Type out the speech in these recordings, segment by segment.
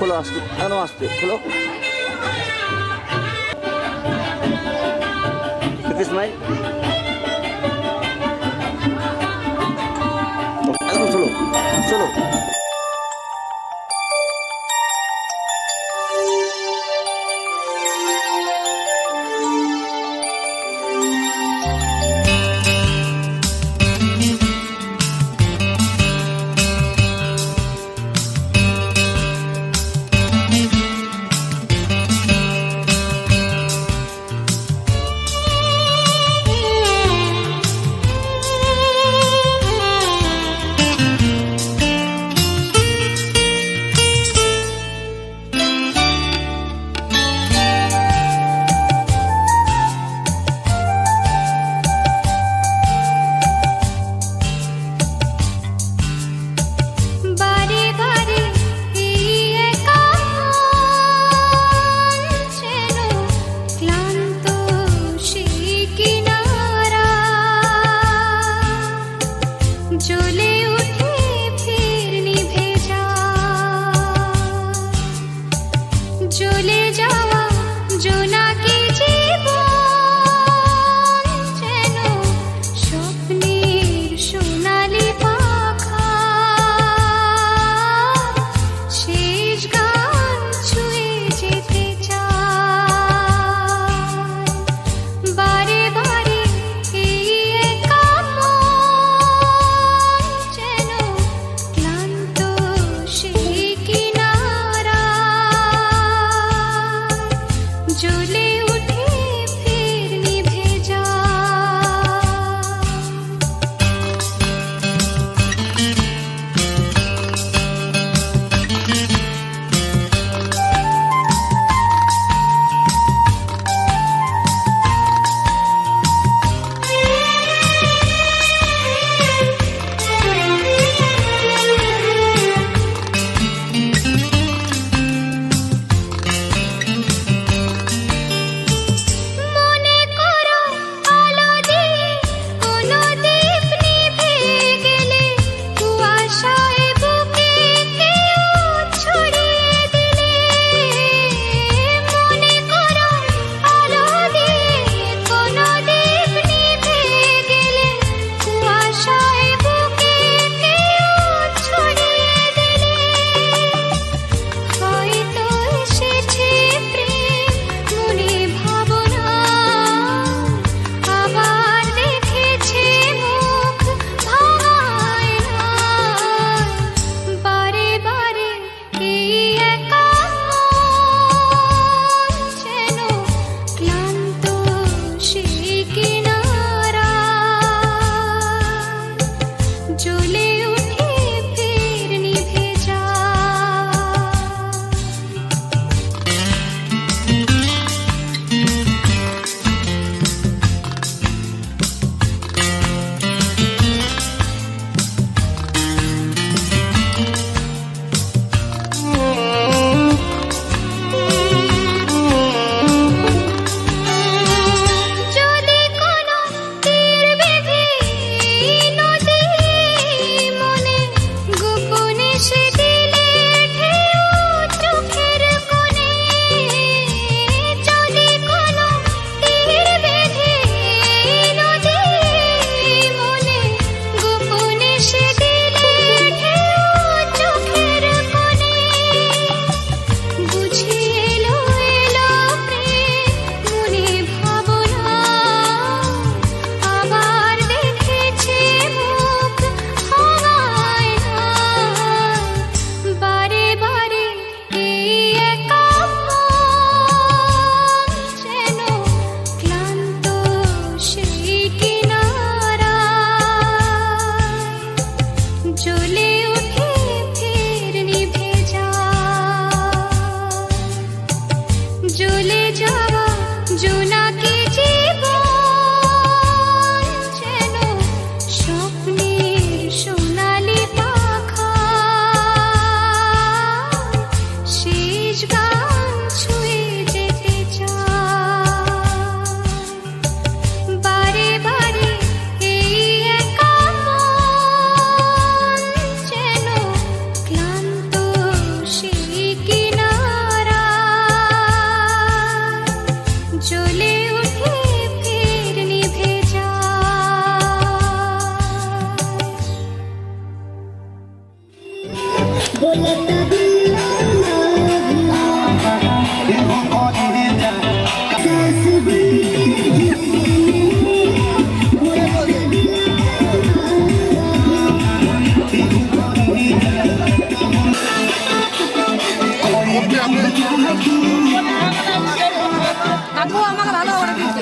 খোলো আসতে, কেন আসতে খোলো। স্মাইল একদম চলো চলো। কাকু আমাকে ভালো করে দিচ্ছে।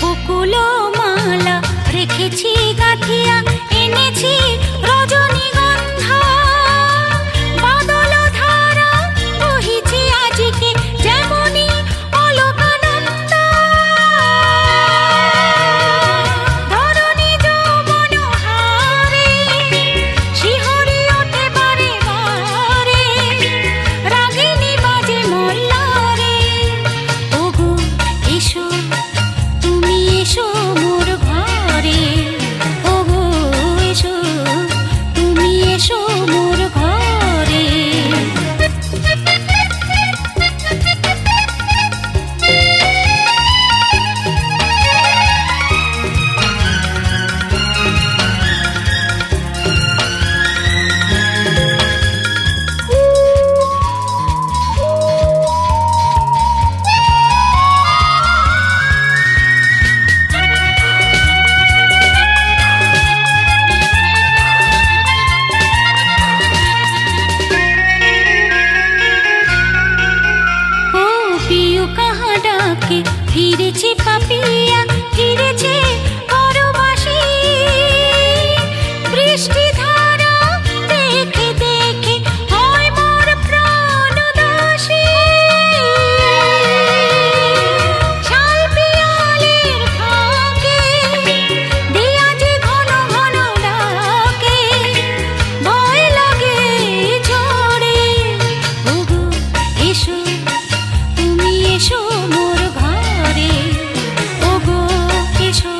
বকুলো মালা রেখেছি গাঁথিয়া, এনেছি রজনীগন্ধা, বাদল ধারা বহিছি আজকে যেমনি অলকানন্দা, ধরণী যৌবন হারে শিহরি ওঠে বারে বারে, রাগিনী বাজে মল্লারে। ওগো এসো তুমি এসো মোর ঘরে, ওগো এসো তুমি এসো মোর ঘরে। ও প্রিয় কাহা ডাকে ফিরেছে পাপিয়া, ফিরেছে পরবাসী, বৃষ্টি ধারা দেখে দেখে হয় মোর প্রাণ দাসী। শাল পিয়ালের ফাঁকে দিয়া যে ঘন ঘন ডাকে, ভয় লাগে ঝড়ে। ওগো এসো তুমি এসো মোর ঘরে, ওগো এসো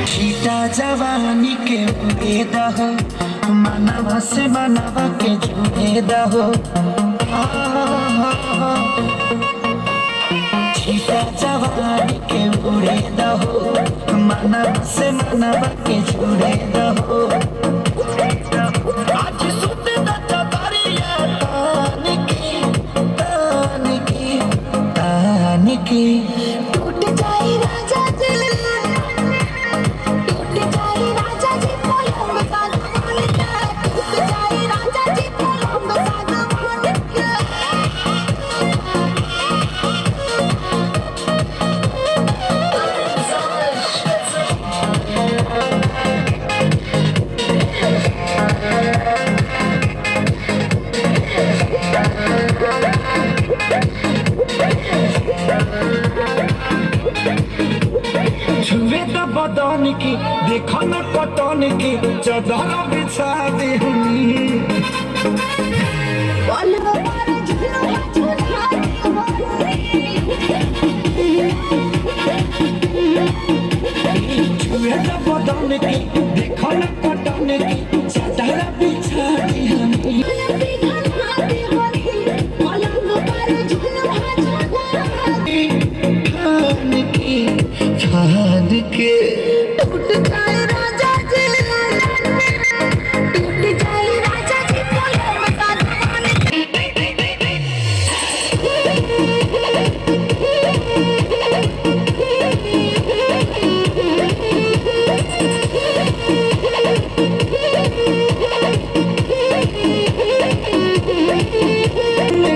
सीता जवानी के उड़ेदा हो मनवा से मनवा के जुड़ेदा हो सीता जवानी के उड़ेदा हो मनवा से मनवा के जुड़ेदा हो आज सुते दा चतरिया तान की टूट जाए राजा दिल, टूट जाए राजा जी पलंग सागवान के, टूट जाए राजा जी पलंग सागवान के। छुए तो बदन की देखो न पतन की चदर बिछा दे पलंग पर झूला झूला छुए तो बदन की देखो न पतन की चदर बिछा दे पलंग पर झूला खान के टूट जाए राजा जी, टूट जाए राजा जी पलंग सागवान के।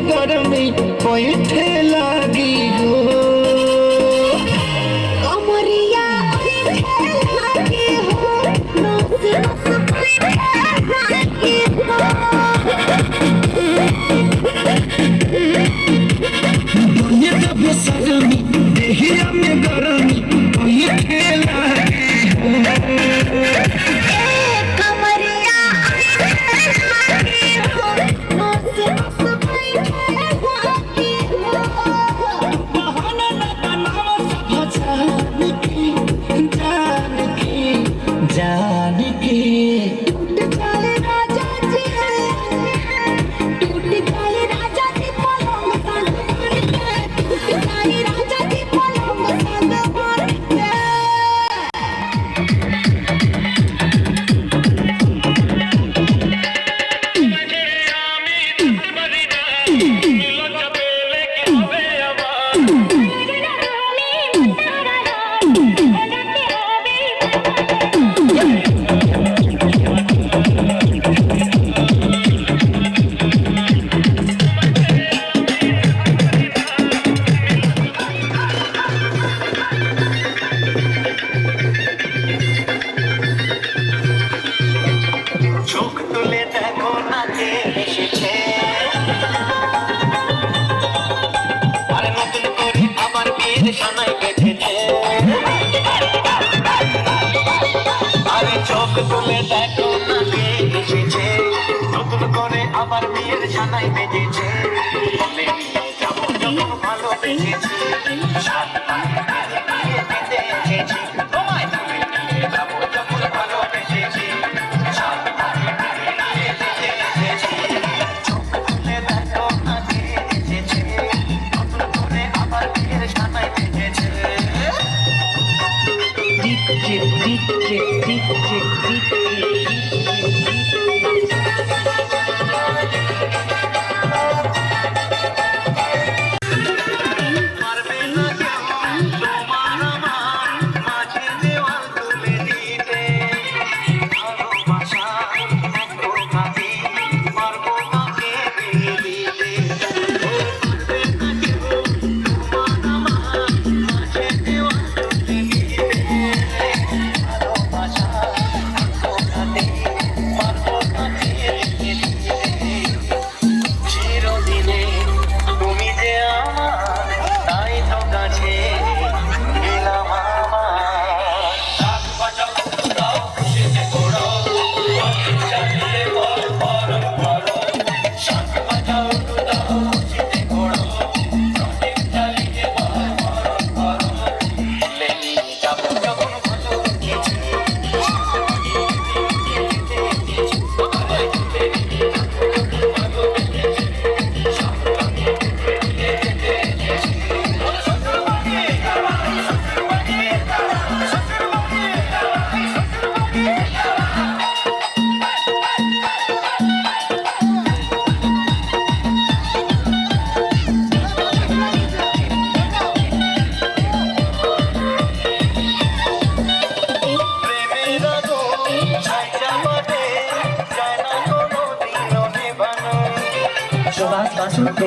गर्मी बैठे लगी हो कमरिया लगे हो नस नस लगे हो। दुनिया का बेसरमी देहिया में गरमी बैठे लगी कमरिया लगे हो नस नस लगे हो। बहाना न बनाओ सब जान की टूट जाए राजा जी, टूट जाए राजा जी पलंग सागवान के, टूट जाए राजा जी पलंग सागवान के। চোখ তুলে দেখো না কে এসেছে আরে নতুন করে আবার বিয়ের সানাই বেঁধেছে আরে চোখ তুলে দেখো না কে এসেছে নতুন করে আবার বিয়ের সানাই বেঁধেছে বলে নিয়ে যাবো যখন ভালো বেঁচেছি সাত পায়ে বিয়ে দিতে এসেছি তোমায় তুলে নিয়ে যাবো যখন ভালো বেঁচেছি সাত পায়ে বিয়ে দিতে এসেছি চোখ তুলে দেখো না কে এসেছে নতুন করে আবার বিয়ের সানাই বেঁধেছে পারবে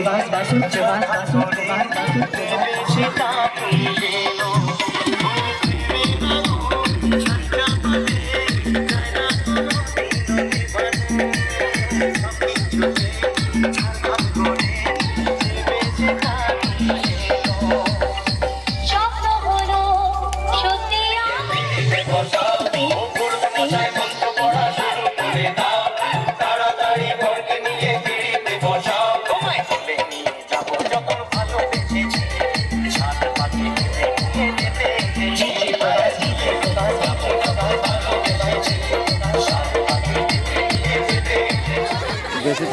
প্রভাস বাসু প্রভাস বাসু প্রভাস বাসু সেটা তুমি পেলো স্বপ্ন হলো সত্যি বেশি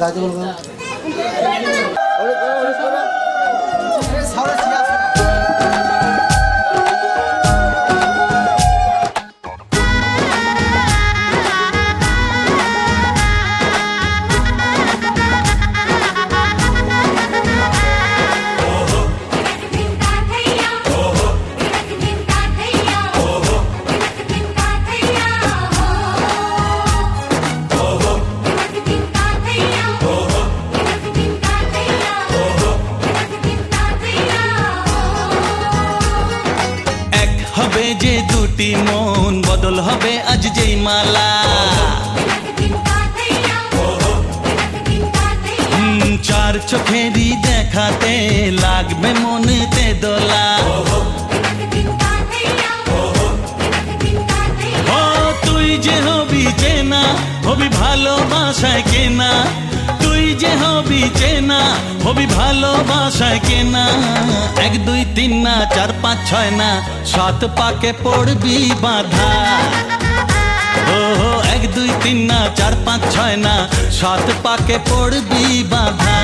가지고 가. হবে যে দুটি মন বদল হবে আজ যেই মালা চার চোখেরই দেখাতে লাগবে মনেতে দোলা ও তুই যে হবি চেনা হবি ভালোবাসায় কেনা তুই যে হবি চেনা হবি ভালোবাসায় কেনা 1 2 3 না 4 5 6 না 7 পাকে পড়বি বাঁধা ও 1 2 3 না 4 5 6 না 7 পাকে পড়বি বাঁধা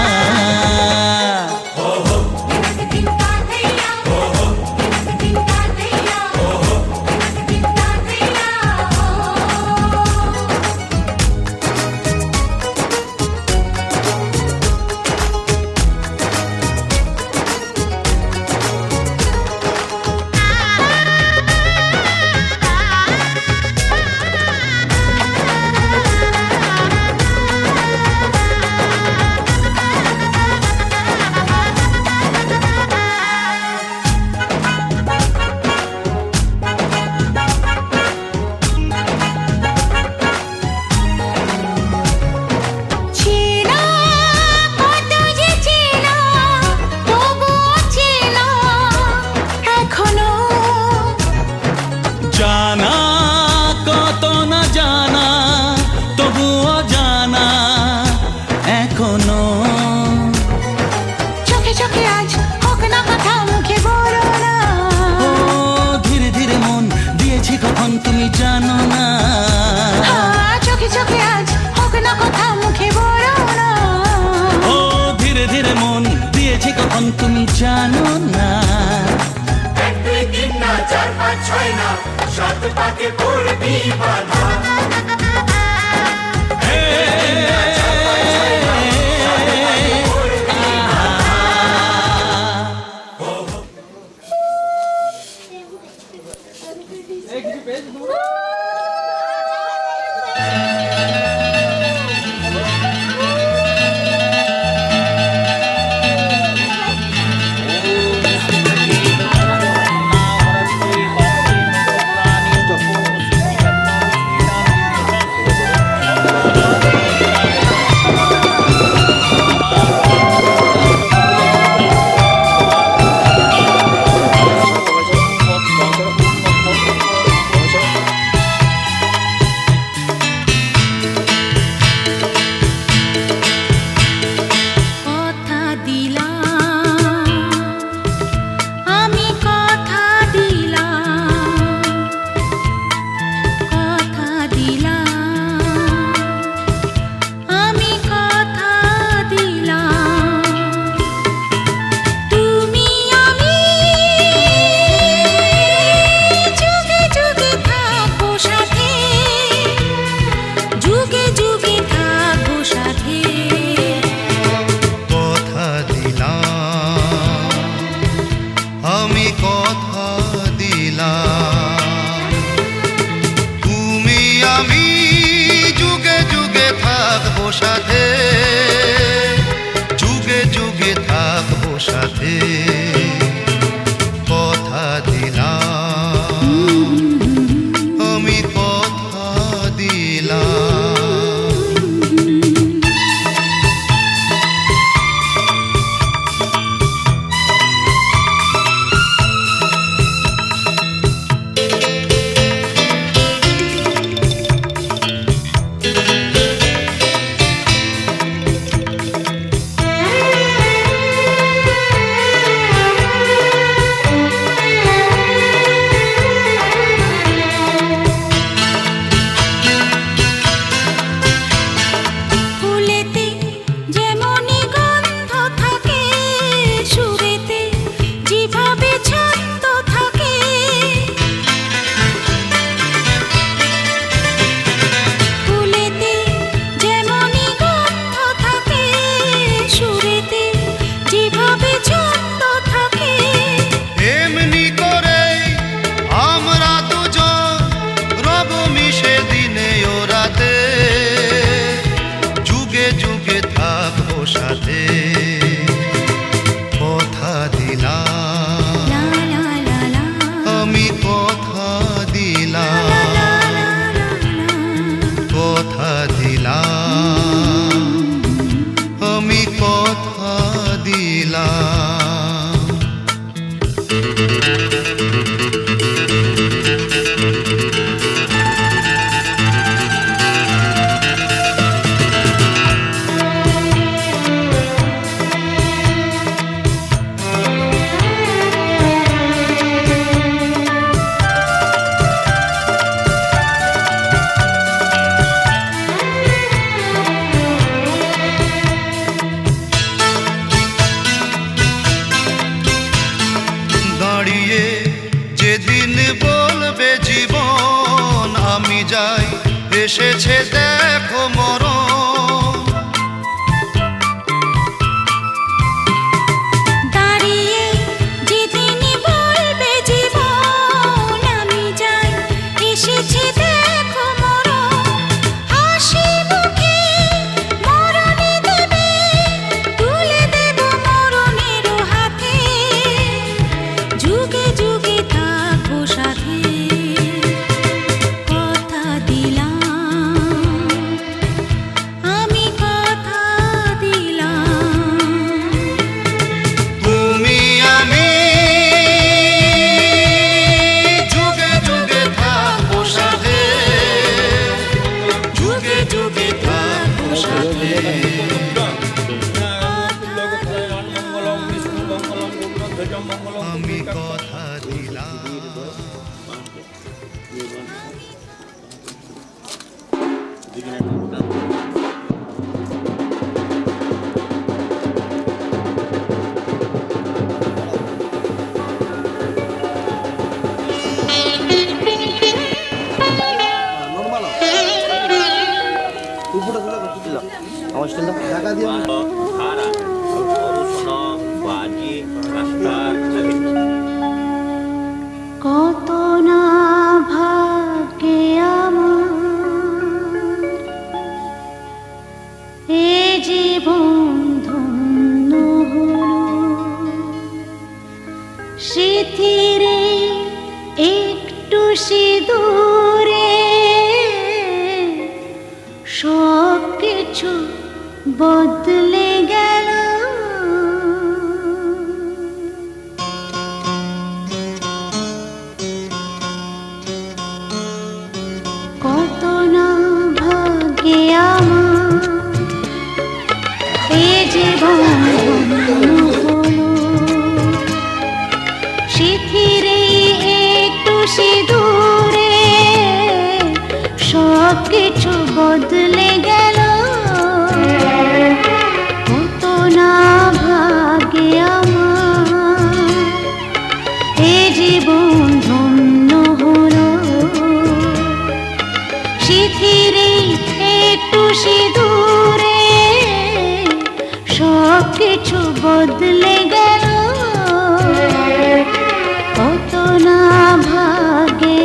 জানা কত না জানা তবুও জানা এখনো চোখে চোখে আজ হোক না কথা মুখে বলো না ও ধীরে ধীরে মন দিয়েছি কখন তুমি জানো না চোখে চোখে আজ হোক না কথা মুখে বলো না ও ধীরে ধীরে মন দিয়েছি কখন তুমি জানো না 1 2 3 না 4 5 6 না 7 পাকে পড়বি বাঁধা জীবন আমি যাই, এসেছে দেখো মরণ। দাঁড়িয়ে যেদিন বলবে জীবন আমি যাই, এসেছে দেখো মরণ। হাসি মুখে মরণে দেবে, তুলে দেব মরণের হাতে, যুগে যুগে থাকবো সাথে। কথা দিলাম, আমি কথা দিলাম। তুমি আমি যুগে যুগে থাকবো সাথে, যুগে যুগে থাকবো সাথে। আমি কথা দিলাম। আমার স্ট্যান্ড ঢাকা দিয়ে কত না ভাগ্যে আমার এ জীবন ধন্য হলো, স্মৃতিরে একটু সিঁদুরে সব কিছু বদলে গেল। কত না ভাগ্যে আমার এ জীবন ধন্য হলো, স্মৃতিরে একটু সিঁদুরে সব কিছু বদলে গেল। কত না ভাগ্যে আমার এ জীবন ধন্য হলো, স্মৃতিরে একটু সিঁদুরে সব কিছু বদলে গেল। কত না ভাগ্যে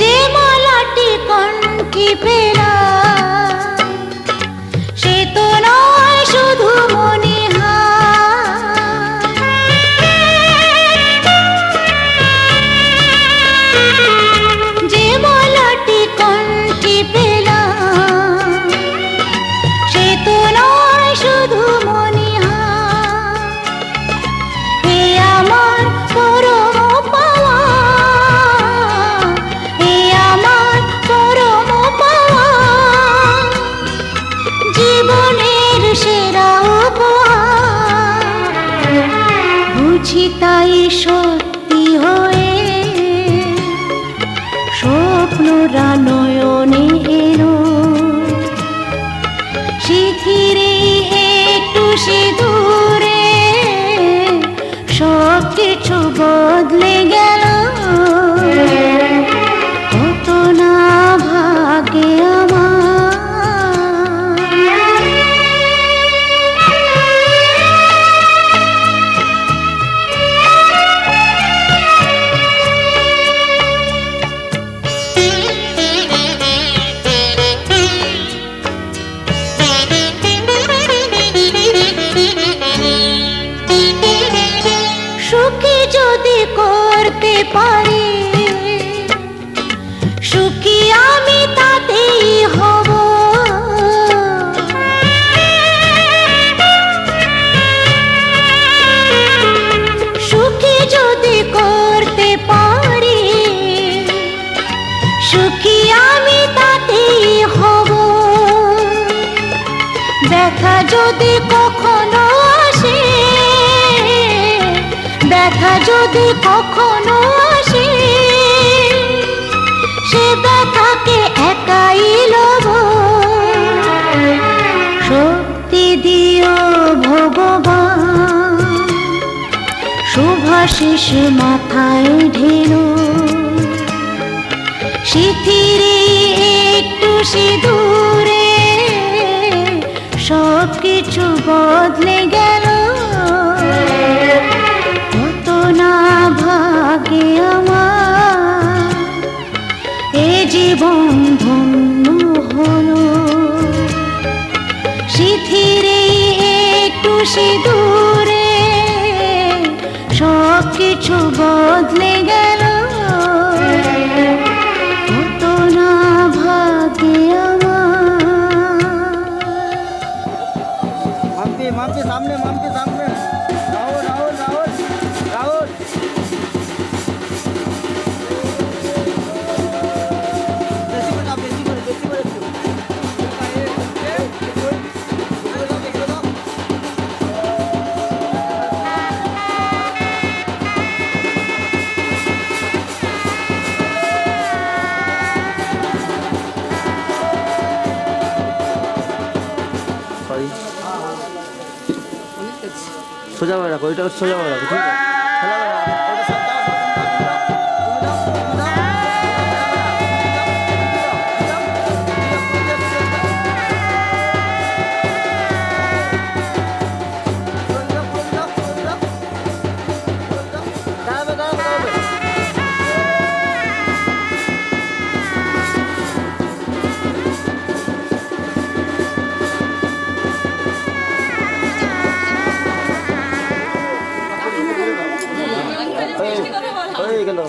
যে মালাটি কণ্ঠে পেলাম, সে তো নয় শুধু মনিহার। যে মালাটি কণ্ঠে পেলাম, সে তো নয় শুধু মনিহার। এ আমার পরম পাওয়া, এ আমার পরম পাওয়া, জীবনের সেরা যদি কখনো আসে সে ব্যথাকে একাই লব শক্তি দিও ভগবান শুভাশিস মাথায় ঢেলো শিথিরে একটু সিঁদুরে সব কিছু বদলে গেল কত না ভাগে আমার এ জীবন ধন্য হলো শিথিরে একটু সিঁদুরে সব কিছু বদলে গেল কত না ভাগে মাম্পি মাম্পি সামনে রাহুল রাহুল রাহুল রাহুল বেশি করে দাও, বেশি করে একটু। Sorry. সোজা করে রাখো, ওইটা সোজা করে রাখো, ঠিক আছে? সোজা করে রাখো, ওইটা সব দাও, তুমি দাও, তুমি দাও, দাঁড়াবে, দাঁড়াবে, দাঁড়াবে। ওই গেল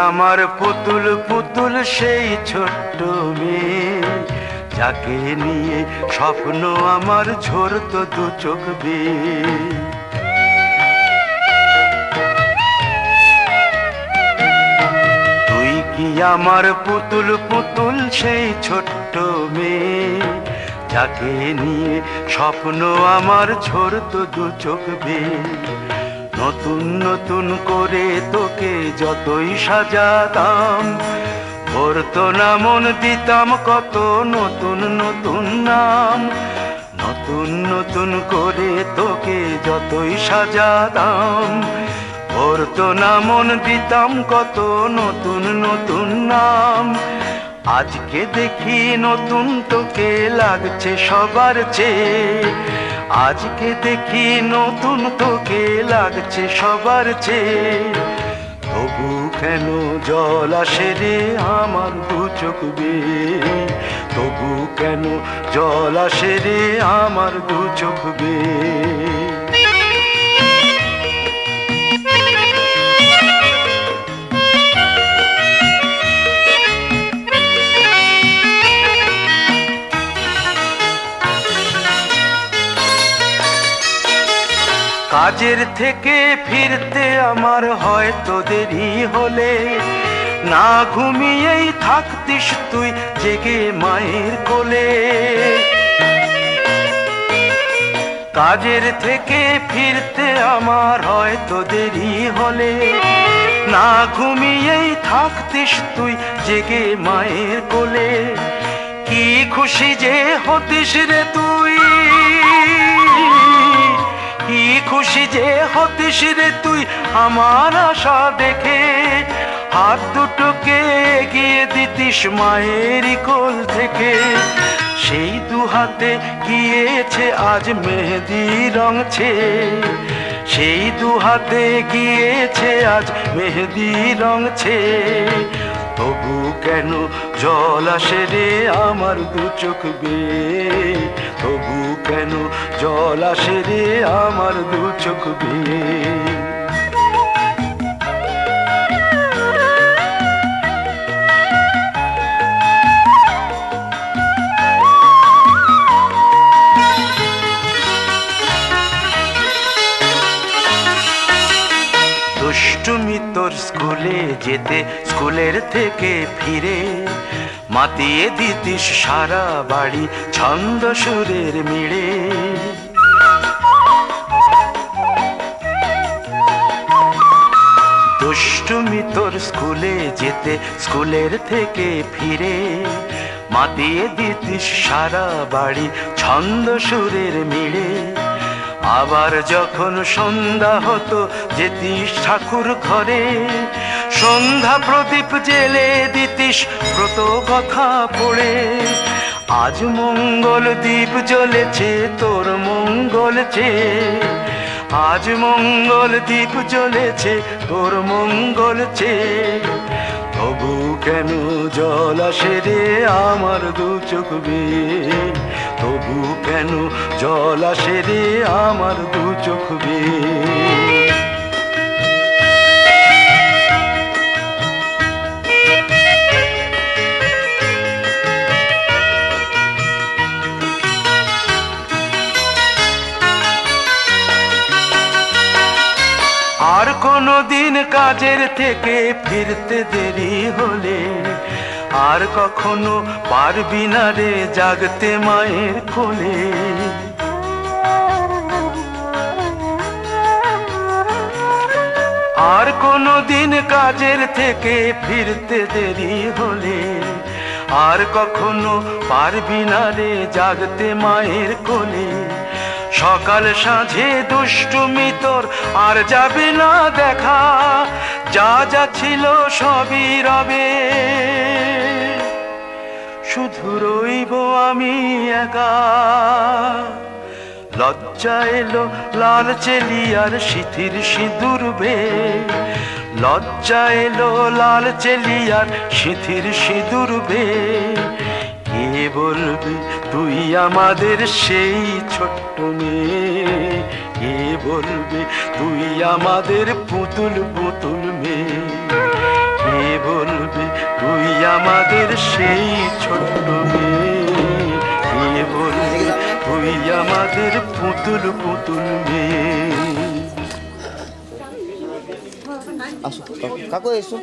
আমার পুতুল পুতুল সেই ছোট্ট মেয়ে যাকে নিয়ে স্বপ্ন আমার ঝরতো দু চোখ বেয়ে তুই কি আমার পুতুল পুতুল সেই ছোট্ট মেয়ে যাকে নিয়ে স্বপ্ন আমার ঝরতো দু চোখ বেয়ে নতুন নতুন করে তোকে যতই সাজাতাম ভরতো না মন দিতাম কত নতুন নতুন নাম নতুন নতুন করে তোকে যতই সাজাতাম ভরতো না মন দিতাম কত নতুন নতুন নাম আজকে দেখি নতুন তোকে লাগছে সবার চেয়ে আজকে দেখি নতুন তোকে লাগছে সবার চেয়ে তবু কেন জল আসে রে আমার দু চোখ বেয়ে তবু কেন জল আসে রে আমার দু চোখ বেয়ে কাজের থেকে ফিরতে আমার হয়তো দেরি হলে না ঘুমিয়েই থাকতিস তুই জেগে মায়ের কোলে কাজের থেকে ফিরতে আমার হয়তো দেরি হলে না ঘুমিয়েই থাকতিস তুই জেগে মায়ের কোলে কি খুশি যে হতিস রে তুই কি খুশি যে হতিস রে তুই আমার আশা দেখে, হাত দুটোকে এগিয়ে দিতিস মায়েরই কোল থেকে। সেই দু হাতে গিয়েছে আজ মেহেদি রঙছে, সেই দু হাতে গিয়েছে আজ মেহেদি রঙছে। তবু কেন জল আসে রে আমার দু চোখ বেয়ে, তবু কেন জল আসে রে আমার দু চোখ বেয়ে। দুষ্টুমি তোর স্কুলে যেতে, স্কুলের থেকে ফিরে মাতিয়ে দিতিস সারা বাড়ি ছন্দ সুরের মিড়ে। দুষ্টুমি তোর স্কুলে যেতে, স্কুলের থেকে ফিরে মাতিয়ে দিতিস সারা বাড়ি ছন্দ সুরের মিড়ে। আবার যখন সন্ধ্যা হতো যেতিস ঠাকুর ঘরে, সন্ধ্যা প্রদীপ জেলে দিতিস ব্রত কথা পড়ে। আজ মঙ্গল দ্বীপ জ্বলেছে তোর মঙ্গল চেয়ে, আজ মঙ্গল দ্বীপ জ্বলেছে তোর মঙ্গল চেয়ে। তবু কেন জল আসে রে আমার দু চোখ বেয়ে, তবু কেন জল আসে রে আমার দু চোখ বেয়ে। আর কোনো দিন কাজের থেকে ফিরতে দেরি হলে, আর কখনো পারবি না রে জাগতে মায়ের কোলে। আর কোনো দিন কাজের থেকে ফিরতে দেরি হলে, আর কখনো পারবি না রে জাগতে মায়ের কোলে। সকাল সাঁঝে দুষ্টুমি তোর আর যাবে না দেখা, যা যা ছিল সবই রবে, শুধু রইব আমি একা। লজ্জা এলো লাল চেলিয়ার সিথির সিঁদুর বেয়ে, লজ্জা এলো লাল চেলিয়ার সিথির সিঁদুর বেয়ে। কে বলবে তুই আমাদের সেই ছোট্ট মেয়ে, কে বলবে তুই আমাদের পুতুল পুতুল মেয়ে, কে বলবে তুই আমাদের সেই ছোট্ট মেয়ে, কে বলবে তুই আমাদের পুতুল পুতুল মেয়ে। আসো কাকু এসো।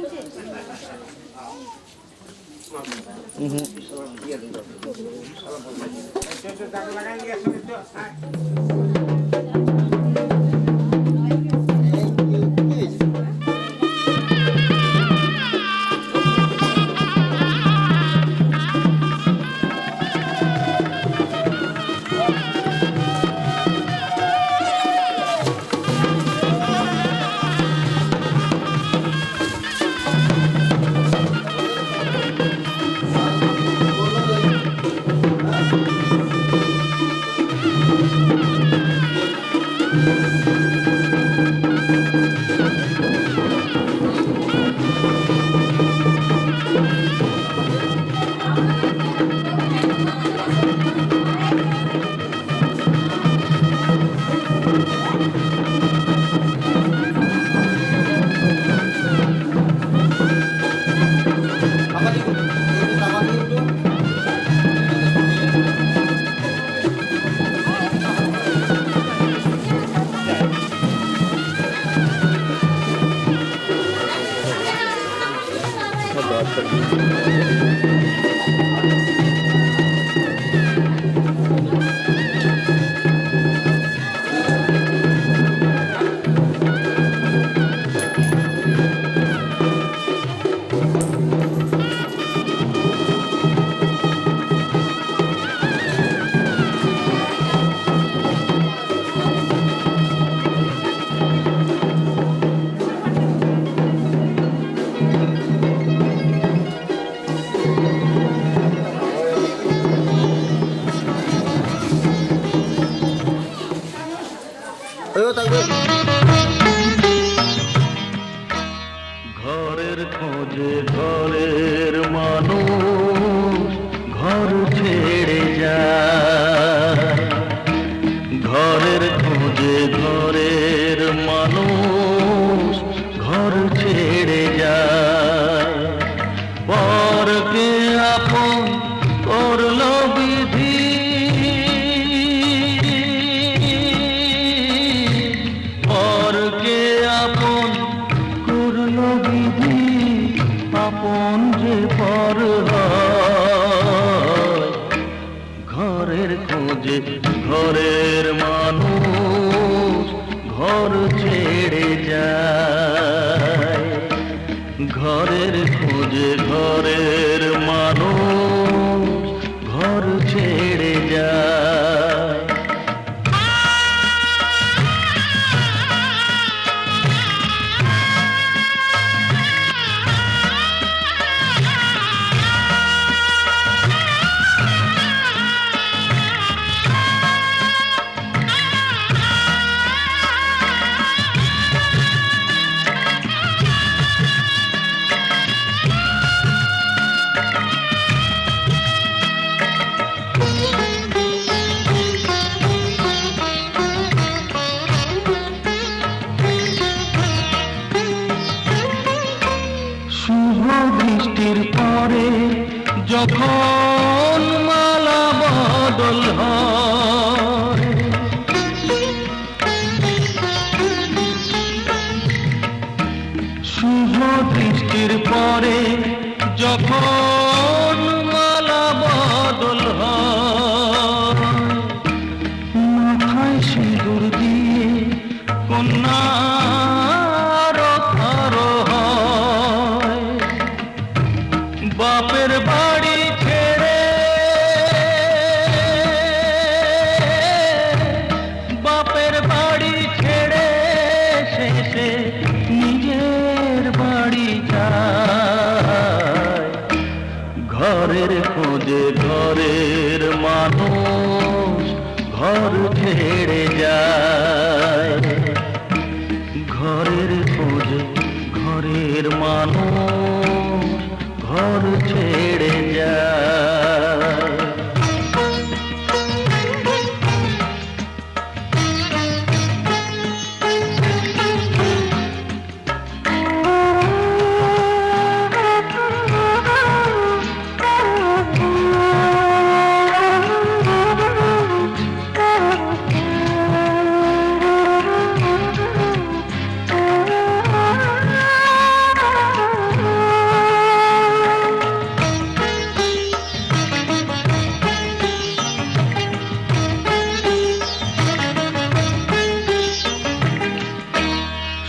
আপন করলো বিধি, পরকে আপন করলো বিধি, আপন যে পর হয়। ঘরের খোঁজে ঘরের মানুষ ঘর ছেড়ে যায়, ঘরের খোঁজে ঘরের মানুষ ঘর ছেড়ে যায়। শুভ বৃষ্টির পরে যখন মালা বদল হয়, শুভ বৃষ্টির পরে যখন মালা বদল হয়, মাথায় সিঁদুর দিয়ে কন্যার আরো হয়। বাপের বাড়ি ছেড়ে, বাপের বাড়ি ছেড়ে শেষে নিজের বাড়ি যায়। ঘরের খোঁজে ঘরের মানুষ ঘর ছেড়ে যায়, ঘরের খোঁজে ঘরের মানুষ ঘর ছেড়ে যায়।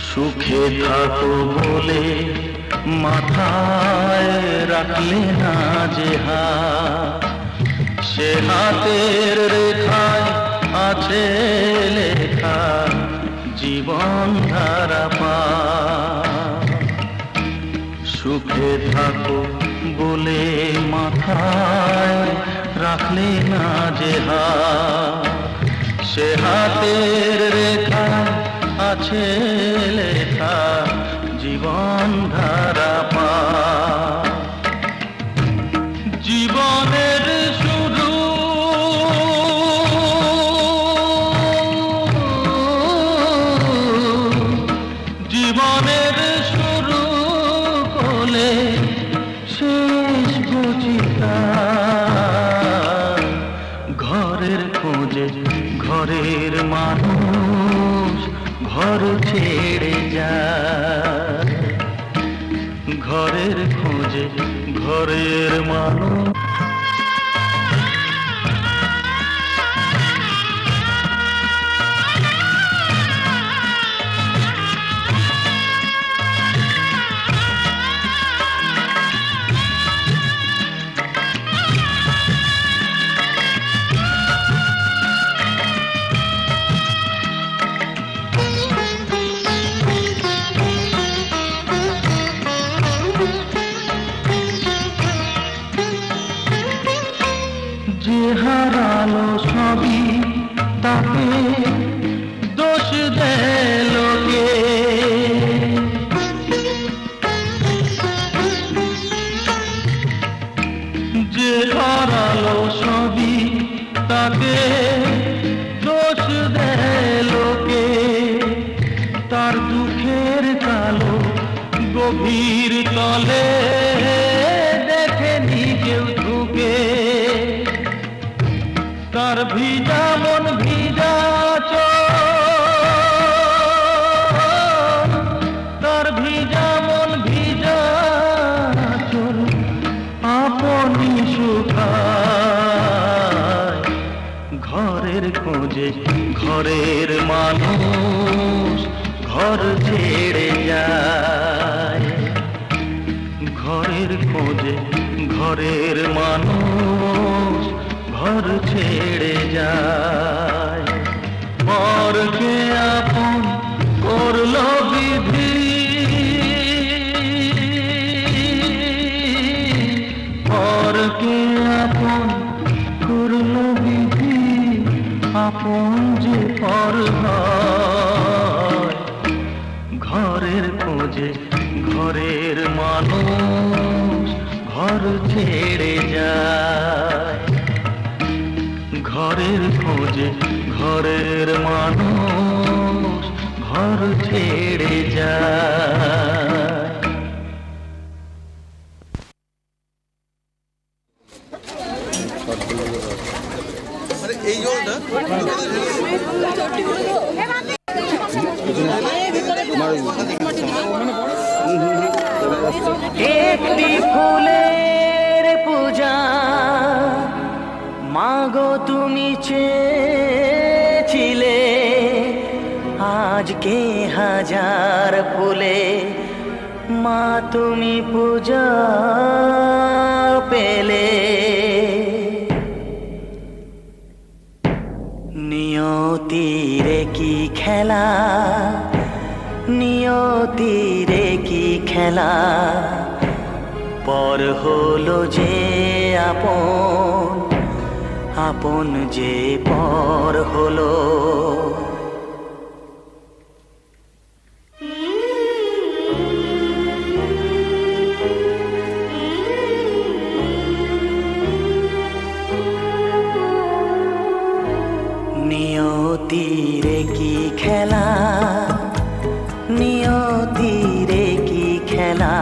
সুখে থাকো বলে মাথায় রাখলে না যে হাত, সে হাতের রেখায় আছে লেখা জীবন ধারা পা। সুখে থাকো বলে মাথায় রাখলে না যে হাত, সে হাতের রেখায় আছে লেখা জীবন ধারা পা। জীবনের শুরু জীবনের শুরু করলে শেষ বুঝিতা। ঘরের খোঁজে ঘরের মানুষ ঘর ছেড়ে যায়, ঘরের খোঁজে ঘরের মানুষ। যে হারালো সবই তাকে দোষ দেয় লোকে, যে হারালো সবই তাকে দোষ দেয় লোকে। তার দুঃখের কালো গভীর তলে দেখেনি কেউ মনি শুকায় ঘরের খোঁজে ঘরের মানুষ ঘর ছেড়ে যায় ঘরের খোঁজে ঘরের মানুষ ঘর ছেড়ে যায় পরকে আপন করলো বিধি পরকে আপন করলো বিধি আপন যে পর হয় ঘরের খোঁজে ঘরের মানুষ ঘর ছেড়ে যায় ঘরের খোঁজে ঘরের মানুষ ঘর ছেড়ে যায় একটি ফুলের পূজা মাগো তুমি চেয়েছিলে আজকে হাজার ফুলে মা তুমি পূজা পেলে নিয়তিরে কি খেলা নিয়তিরে কি খেলা পর হলো যে আপন আপন যে পর হলো নিয়তিরে কি খেলা নিয়তিরে কি খেলা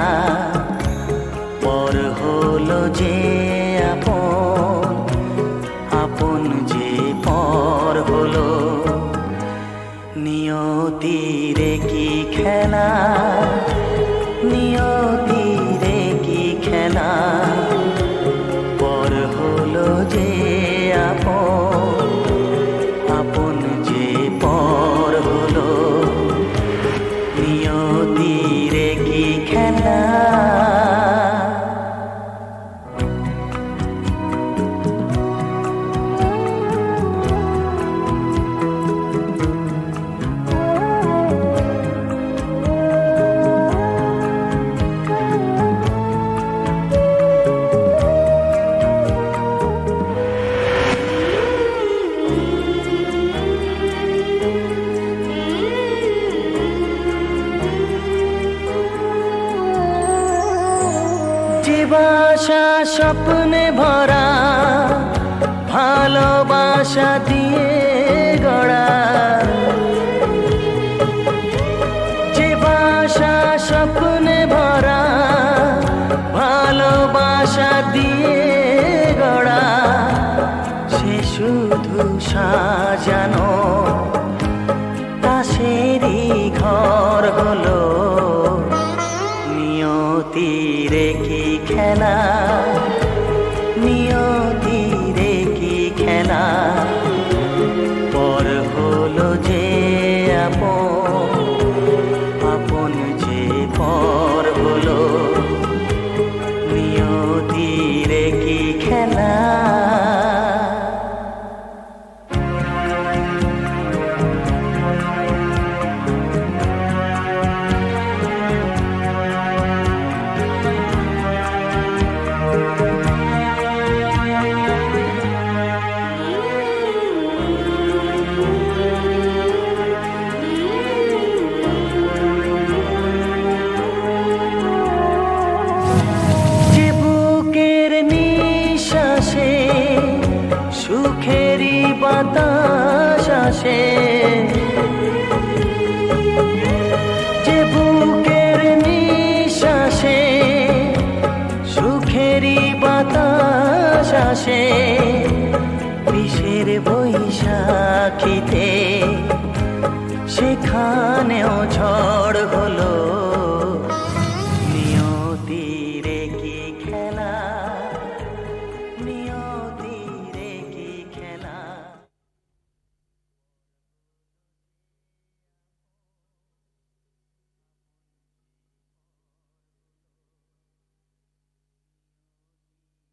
পর হলো যে আপন আপন যে পর হলো নিয়তিরে কি খেলা নিয়তিরে কি খেলা পর হলো যে আপন আপন যে পর হলো নিয়তিরে কি খেলা ভালোবাসা স্বপ্নে ভরা ভালোবাসা দিয়ে গড়া যে বাসা স্বপ্নে ভরা ভালোবাসা দিয়ে গড়া সে শুধু সাজানো তাসেরই ঘর হলো নিয়তিরে কি খেলা নিয়তিরে কি খেলা পর হলো যে আপন আপন যে পর হলো নিয়তিরে কি খেলা সুখেরি বাতাস আসে যে বুকের নিঃশ্বাসে সুখেরি বাতাস আসে বিষের বৈশাখীতে সেখানেও ঝড় হলো